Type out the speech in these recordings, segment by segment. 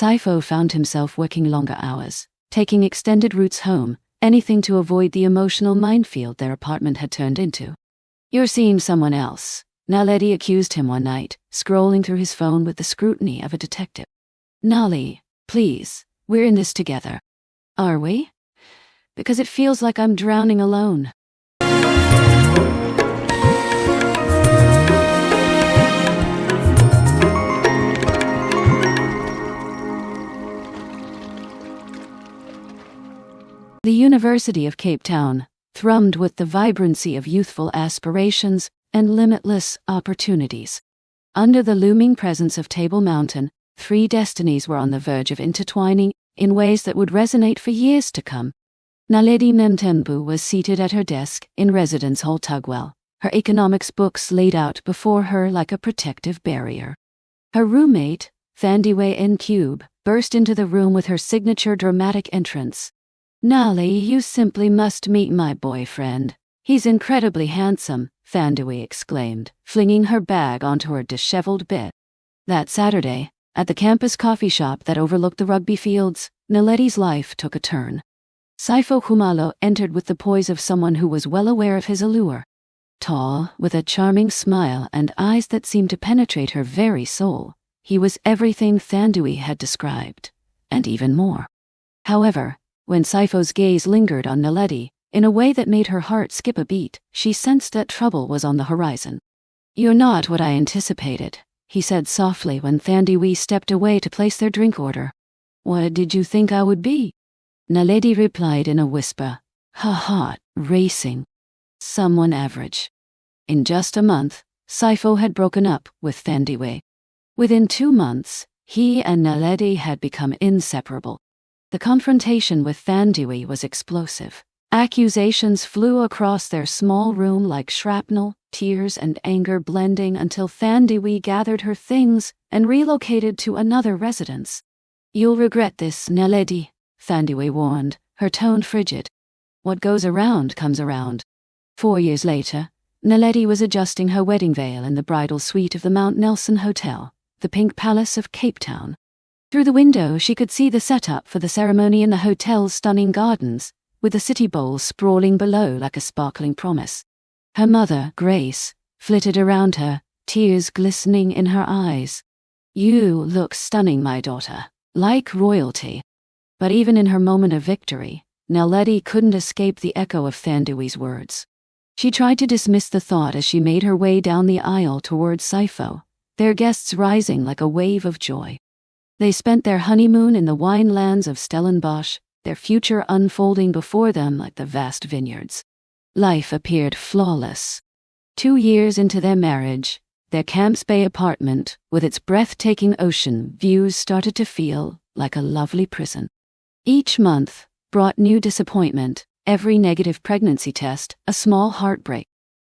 Sipho found himself working longer hours, taking extended routes home, anything to avoid the emotional minefield their apartment had turned into. "You're seeing someone else," Naledi accused him one night, scrolling through his phone with the scrutiny of a detective. "Nali, please, we're in this together." "Are we? Because it feels like I'm drowning alone." The University of Cape Town thrummed with the vibrancy of youthful aspirations and limitless opportunities. Under the looming presence of Table Mountain, 3 destinies were on the verge of intertwining in ways that would resonate for years to come. Naledi Memtembu was seated at her desk in Residence Hall Tugwell, her economics books laid out before her like a protective barrier. Her roommate, Thandiwe N. burst into the room with her signature dramatic entrance. "Nali, you simply must meet my boyfriend. He's incredibly handsome," Thandiwe exclaimed, flinging her bag onto her disheveled bed. That Saturday, at the campus coffee shop that overlooked the rugby fields, Naledi's life took a turn. Sipho Khumalo entered with the poise of someone who was well aware of his allure. Tall, with a charming smile and eyes that seemed to penetrate her very soul, he was everything Thandiwe had described, and even more. However, when Sipho's gaze lingered on Naledi, in a way that made her heart skip a beat, she sensed that trouble was on the horizon. "You're not what I anticipated," he said softly when Thandiwe stepped away to place their drink order. "What did you think I would be?" Naledi replied in a whisper, her heart racing. "Someone average." In just a month, Sipho had broken up with Thandiwe. Within 2 months, he and Naledi had become inseparable. The confrontation with Thandiwe was explosive. Accusations flew across their small room like shrapnel, tears and anger blending until Thandiwe gathered her things and relocated to another residence. "You'll regret this, Naledi," Thandiwe warned, her tone frigid. "What goes around comes around." 4 years later, Naledi was adjusting her wedding veil in the bridal suite of the Mount Nelson Hotel, the Pink Palace of Cape Town. Through the window, she could see the setup for the ceremony in the hotel's stunning gardens, with the city bowl sprawling below like a sparkling promise. Her mother, Grace, flitted around her, tears glistening in her eyes. "You look stunning, my daughter, like royalty." But even in her moment of victory, Naledi couldn't escape the echo of Thandiwe's words. She tried to dismiss the thought as she made her way down the aisle towards Sipho, their guests rising like a wave of joy. They spent their honeymoon in the winelands of Stellenbosch, their future unfolding before them like the vast vineyards. Life appeared flawless. 2 years into their marriage, their Camps Bay apartment, with its breathtaking ocean views, started to feel like a lovely prison. Each month brought new disappointment, every negative pregnancy test a small heartbreak.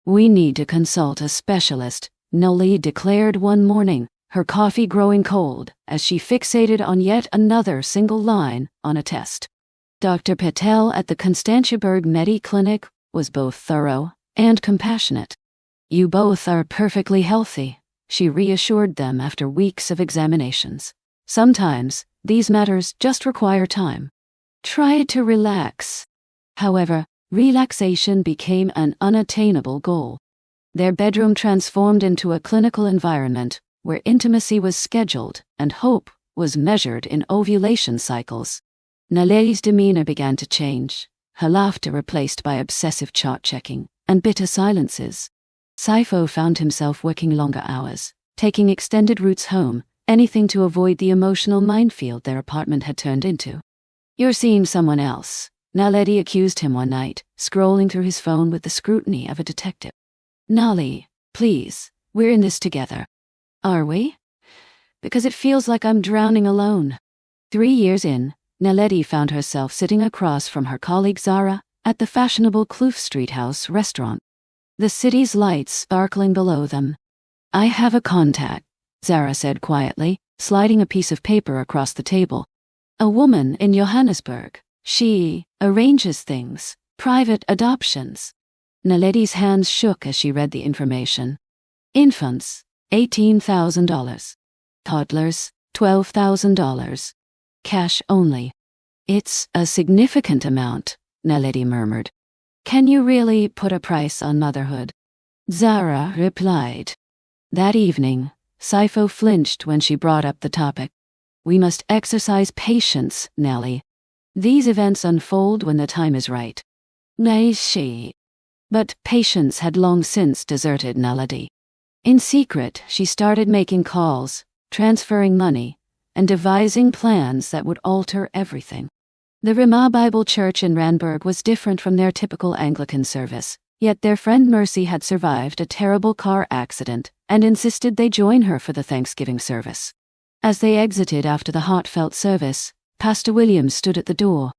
"We need to consult a specialist," Naledi declared one morning, her coffee growing cold as she fixated on yet another single line on a test. Dr. Patel at the Constantiaberg Medi Clinic was both thorough and compassionate. "You both are perfectly healthy," she reassured them after weeks of examinations. "Sometimes, these matters just require time. Try to relax." However, relaxation became an unattainable goal. Their bedroom transformed into a clinical environment where intimacy was scheduled and hope was measured in ovulation cycles. Naledi's demeanor began to change, her laughter replaced by obsessive chart-checking and bitter silences. Sipho found himself working longer hours, taking extended routes home, anything to avoid the emotional minefield their apartment had turned into. "You're seeing someone else," Naledi accused him one night, scrolling through his phone with the scrutiny of a detective. "Nali, please, we're in this together." "Are we? Because it feels like I'm drowning alone." 3 years in, Naledi found herself sitting across from her colleague Zara at the fashionable Kloof Street House restaurant, the city's lights sparkling below them. "I have a contact," Zara said quietly, sliding a piece of paper across the table. "A woman in Johannesburg. She arranges things, private adoptions." Naledi's hands shook as she read the information. "Infants, $18,000. Toddlers, $12,000. Cash only. It's a significant amount, Naledi murmured. Can you really put a price on motherhood? Zara replied. That evening, Sipho flinched when she brought up the topic. We must exercise patience, Nellie. These events unfold when the time is right. Nay, she. But patience had long since deserted Naledi. In secret, she started making calls, transferring money, and devising plans that would alter everything. The Ramah Bible Church in Randburg was different from their typical Anglican service, yet their friend Mercy had survived a terrible car accident and insisted they join her for the Thanksgiving service. As they exited after the heartfelt service, Pastor Williams stood at the door,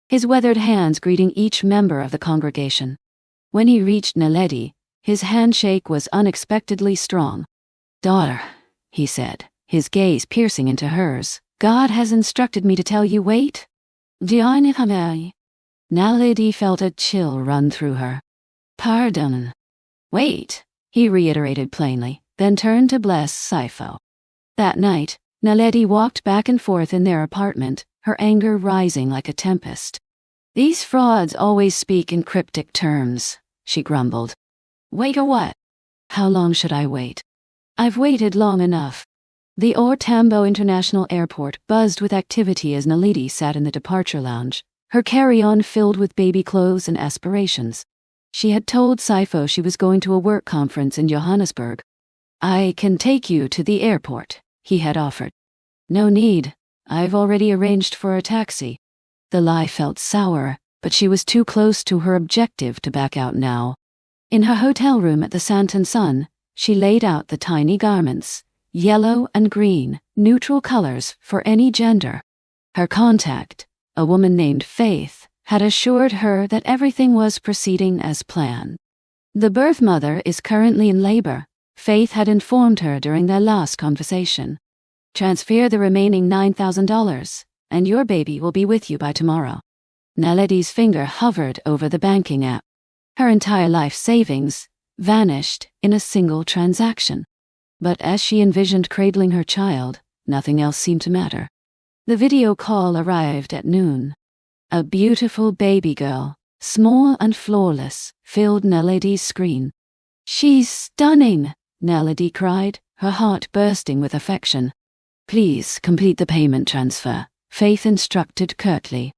his weathered hands greeting each member of the congregation. When he reached Naledi, his handshake was unexpectedly strong. Daughter, he said, his gaze piercing into hers, God has instructed me to tell you wait. Naledi felt a chill run through her. Pardon. Wait, he reiterated plainly, then turned to bless Sipho. That night, Naledi walked back and forth in their apartment, her anger rising like a tempest. These frauds always speak in cryptic terms, she grumbled. Wait or what? How long should I wait? I've waited long enough. The Tambo International Airport buzzed with activity as Naledi sat in the departure lounge, her carry-on filled with baby clothes and aspirations. She had told Sipho she was going to a work conference in Johannesburg. I can take you to the airport, he had offered. No need. I've already arranged for a taxi. The lie felt sour, but she was too close to her objective to back out now. In her hotel room at the Santon Sun, she laid out the tiny garments, yellow and green, neutral colors for any gender. Her contact, a woman named Faith, had assured her that everything was proceeding as planned. The birth mother is currently in labor, Faith had informed her during their last conversation. Transfer the remaining $9,000, and your baby will be with you by tomorrow. Naledi's finger hovered over the banking app. Her entire life savings vanished in a single transaction. But as she envisioned cradling her child, nothing else seemed to matter. The video call arrived at noon. A beautiful baby girl, small and flawless, filled Naledi's screen. She's stunning, Naledi cried, her heart bursting with affection. Please complete the payment transfer, Faith instructed curtly.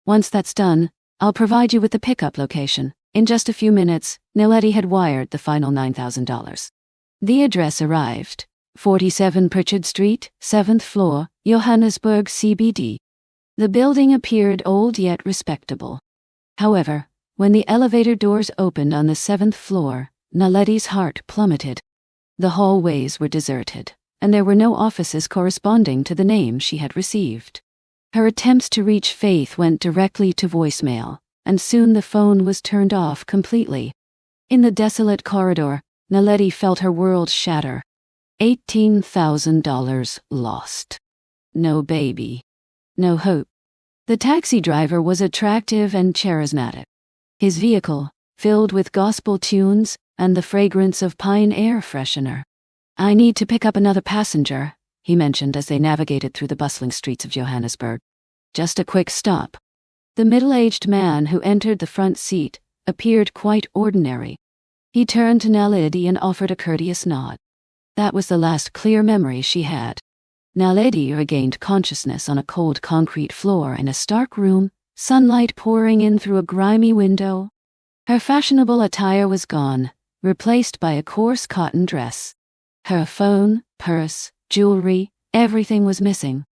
Once that's done, I'll provide you with the pickup location. In just a few minutes, Naledi had wired the final $9,000. The address arrived, 47 Pritchard Street, 7th floor, Johannesburg CBD. The building appeared old yet respectable. However, when the elevator doors opened on the 7th floor, Naledi's heart plummeted. The hallways were deserted, and there were no offices corresponding to the name she had received. Her attempts to reach Faith went directly to voicemail, and soon the phone was turned off completely. In the desolate corridor, Naledi felt her world shatter. $18,000 lost. No baby. No hope. The taxi driver was attractive and charismatic. His vehicle, filled with gospel tunes and the fragrance of pine air freshener. I need to pick up another passenger, he mentioned as they navigated through the bustling streets of Johannesburg. Just a quick stop. The middle-aged man who entered the front seat appeared quite ordinary. He turned to Naledi and offered a courteous nod. That was the last clear memory she had. Naledi regained consciousness on a cold concrete floor in a stark room, sunlight pouring in through a grimy window. Her fashionable attire was gone, replaced by a coarse cotton dress. Her phone, purse, jewelry, everything was missing.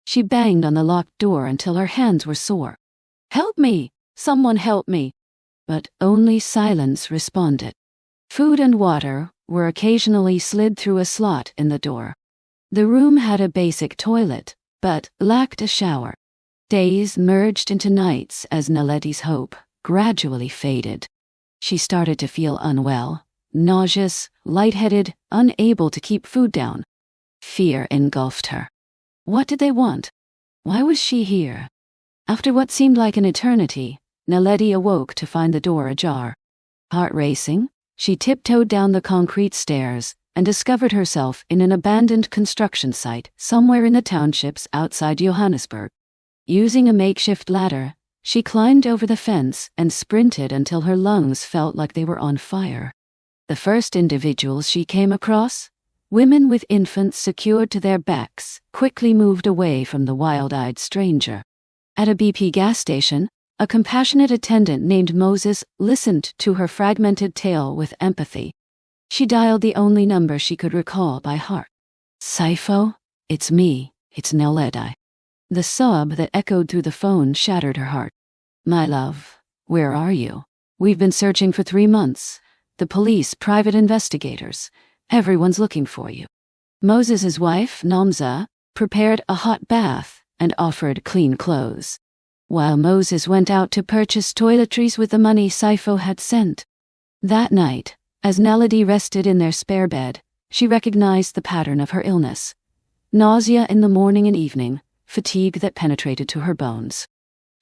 She banged on the locked door until her hands were sore. Help me! Someone help me! But only silence responded. Food and water were occasionally slid through a slot in the door. The room had a basic toilet, but lacked a shower. Days merged into nights as Naledi's hope gradually faded. She started to feel unwell, nauseous, lightheaded, unable to keep food down. Fear engulfed her. What did they want? Why was she here? After what seemed like an eternity, Naledi awoke to find the door ajar. Heart racing, she tiptoed down the concrete stairs, and discovered herself in an abandoned construction site somewhere in the townships outside Johannesburg. Using a makeshift ladder, she climbed over the fence and sprinted until her lungs felt like they were on fire. The first individuals she came across, women with infants secured to their backs, quickly moved away from the wild-eyed stranger. At a BP gas station, a compassionate attendant named Moses listened to her fragmented tale with empathy. She dialed the only number she could recall by heart. "Sipho? It's me. It's Naledi." The sob that echoed through the phone shattered her heart. "My love, where are you? We've been searching for 3 months. The police, private investigators. Everyone's looking for you." Moses's wife, Namza, prepared a hot bath and offered clean clothes, while Moses went out to purchase toiletries with the money Sipho had sent. That night, as Naledi rested in their spare bed, she recognized the pattern of her illness. Nausea in the morning and evening, fatigue that penetrated to her bones.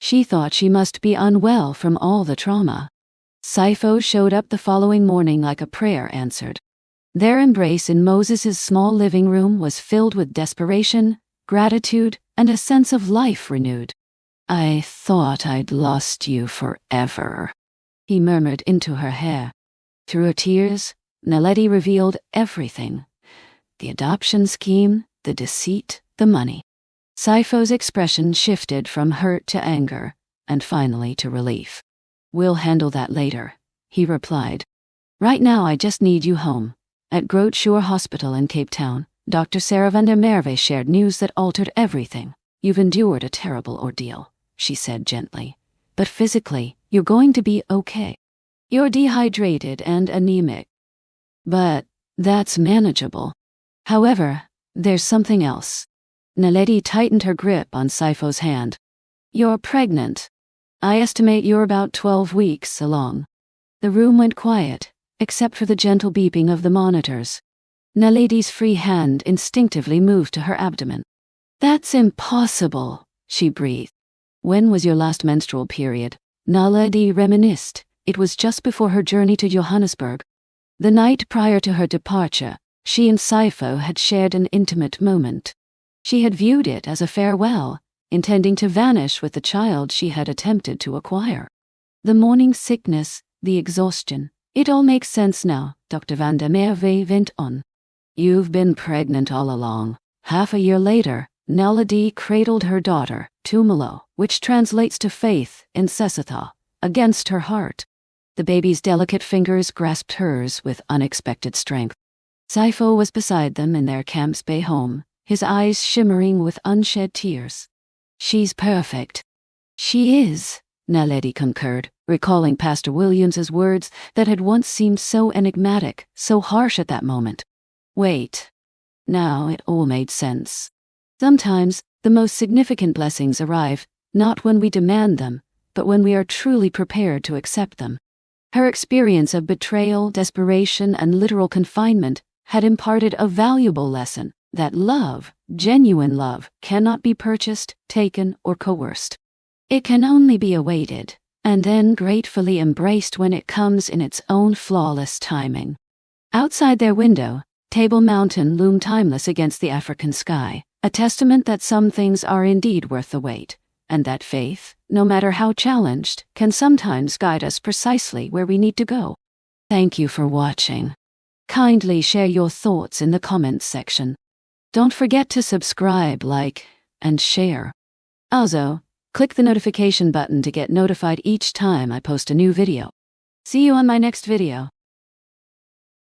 She thought she must be unwell from all the trauma. Sipho showed up the following morning like a prayer answered. Their embrace in Moses's small living room was filled with desperation, gratitude, and a sense of life renewed. "I thought I'd lost you forever," he murmured into her hair. Through her tears, Naledi revealed everything. The adoption scheme, the deceit, the money. Sipho's expression shifted from hurt to anger, and finally to relief. "We'll handle that later," he replied. "Right now I just need you home." At Groot Schuur Hospital in Cape Town, Dr. Sarah van der Merwe shared news that altered everything. "You've endured a terrible ordeal," she said gently. "But physically, you're going to be okay. You're dehydrated and anemic. But that's manageable. However, there's something else." Naledi tightened her grip on Sipho's hand. "You're pregnant. I estimate you're about 12 weeks along." The room went quiet, except for the gentle beeping of the monitors. Naledi's free hand instinctively moved to her abdomen. "That's impossible," she breathed. "When was your last menstrual period?" Naledi reminisced. It was just before her journey to Johannesburg. The night prior to her departure, she and Sipho had shared an intimate moment. She had viewed it as a farewell, intending to vanish with the child she had attempted to acquire. The morning sickness, the exhaustion. "It all makes sense now," Dr. van der Merwe went on. "You've been pregnant all along." Half a year later, Naledi cradled her daughter, Tumelo, which translates to faith in Sesotho, against her heart. The baby's delicate fingers grasped hers with unexpected strength. Sipho was beside them in their Camps Bay home, his eyes shimmering with unshed tears. "She's perfect." "She is," Naledi concurred, recalling Pastor Williams's words that had once seemed so enigmatic, so harsh at that moment. Wait. Now it all made sense. Sometimes, the most significant blessings arrive, not when we demand them, but when we are truly prepared to accept them. Her experience of betrayal, desperation, and literal confinement had imparted a valuable lesson that love, genuine love, cannot be purchased, taken, or coerced. It can only be awaited, and then gratefully embraced when it comes in its own flawless timing. Outside their window, Table Mountain loomed timeless against the African sky, a testament that some things are indeed worth the wait, and that faith, no matter how challenged, can sometimes guide us precisely where we need to go. Thank you for watching. Kindly share your thoughts in the comments section. Don't forget to subscribe, like, and share. Also, click the notification button to get notified each time I post a new video. See you on my next video.